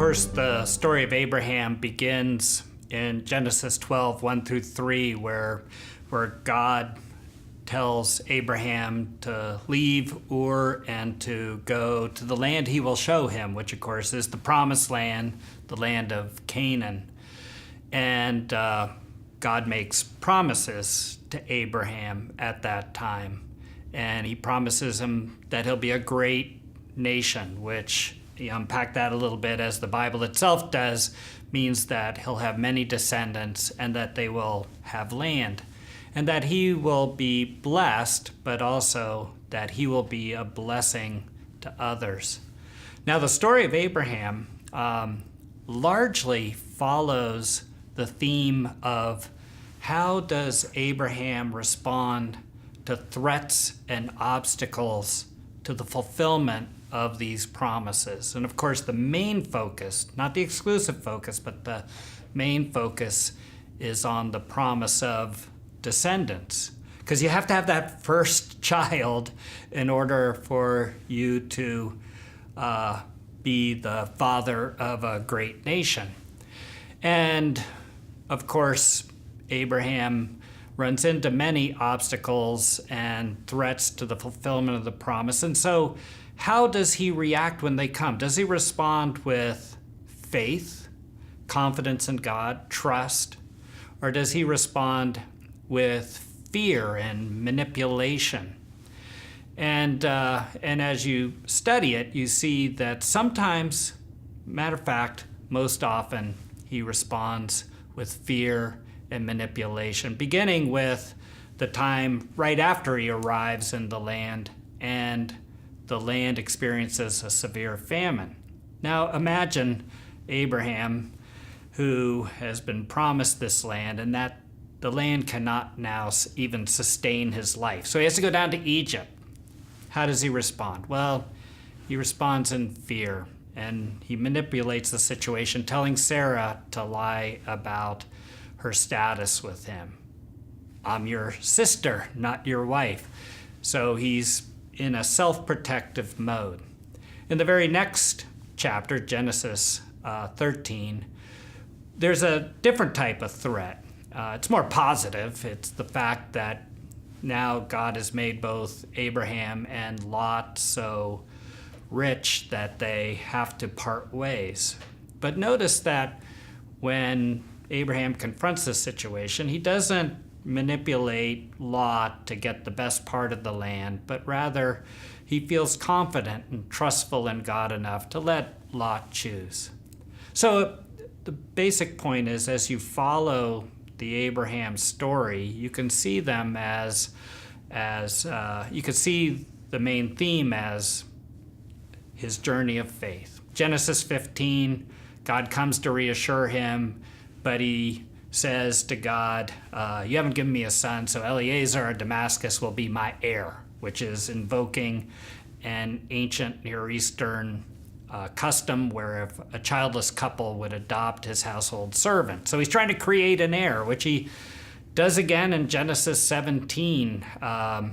course, the story of Abraham begins in Genesis 12, 1 through 3, where God tells Abraham to leave Ur and to go to the land he will show him, which of course is the promised land, the land of Canaan. And God makes promises to Abraham at that time. And he promises him that he'll be a great nation, which, you unpack that a little bit, as the Bible itself does, means that he'll have many descendants and that they will have land. And that he will be blessed, but also that he will be a blessing to others. Now, the story of Abraham largely follows the theme of how does Abraham respond to threats and obstacles to the fulfillment of these promises. And of course, the main focus, not the exclusive focus, but the main focus is on the promise of descendants, because you have to have that first child in order for you to be the father of a great nation. And of course, Abraham runs into many obstacles and threats to the fulfillment of the promise. And so how does he react when they come? Does he respond with faith, confidence in God, trust, or does he respond with fear and manipulation? And as you study it, you see that sometimes, matter of fact, most often, he responds with fear and manipulation, beginning with the time right after he arrives in the land and the land experiences a severe famine. Now imagine Abraham, who has been promised this land, and that the land cannot now even sustain his life. So he has to go down to Egypt. How does he respond? Well, he responds in fear, and he manipulates the situation, telling Sarah to lie about her status with him. I'm your sister, not your wife. So he's in a self-protective mode. In the very next chapter, Genesis 13, there's a different type of threat. It's more positive. It's the fact that now God has made both Abraham and Lot so rich that they have to part ways. But notice that when Abraham confronts this situation, he doesn't manipulate Lot to get the best part of the land, but rather he feels confident and trustful in God enough to let Lot choose. So the basic point is, as you follow the Abraham story, you can see them as you can see the main theme as his journey of faith. Genesis 15, God comes to reassure him, but he says to God, you haven't given me a son, so Eliezer of Damascus will be my heir, which is invoking an ancient Near Eastern custom where if a childless couple would adopt his household servant. So he's trying to create an heir, which he does again in Genesis 17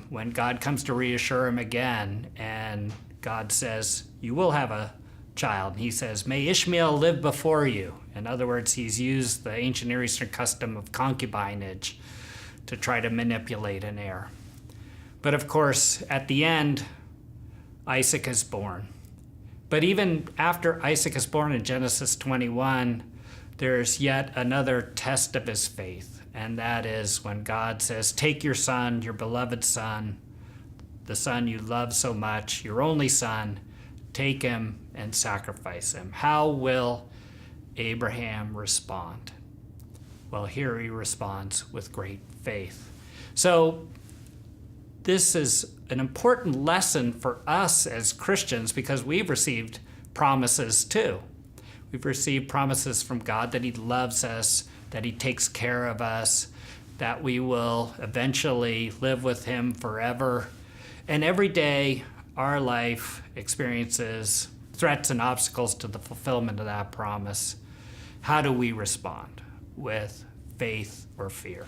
when God comes to reassure him again, and God says, you will have a child. And he says, may Ishmael live before you. In other words, he's used the ancient Near Eastern custom of concubinage to try to manipulate an heir. But of course, at the end, Isaac is born. But even after Isaac is born in Genesis 21, there's yet another test of his faith. And that is when God says, take your son, your beloved son, the son you love so much, your only son, take him and sacrifice him. How will Abraham respond? Well, here he responds with great faith. So this is an important lesson for us as Christians because we've received promises too. We've received promises from God that he loves us, that he takes care of us, that we will eventually live with him forever. And every day our life experiences threats and obstacles to the fulfillment of that promise. How do we respond? With faith or fear?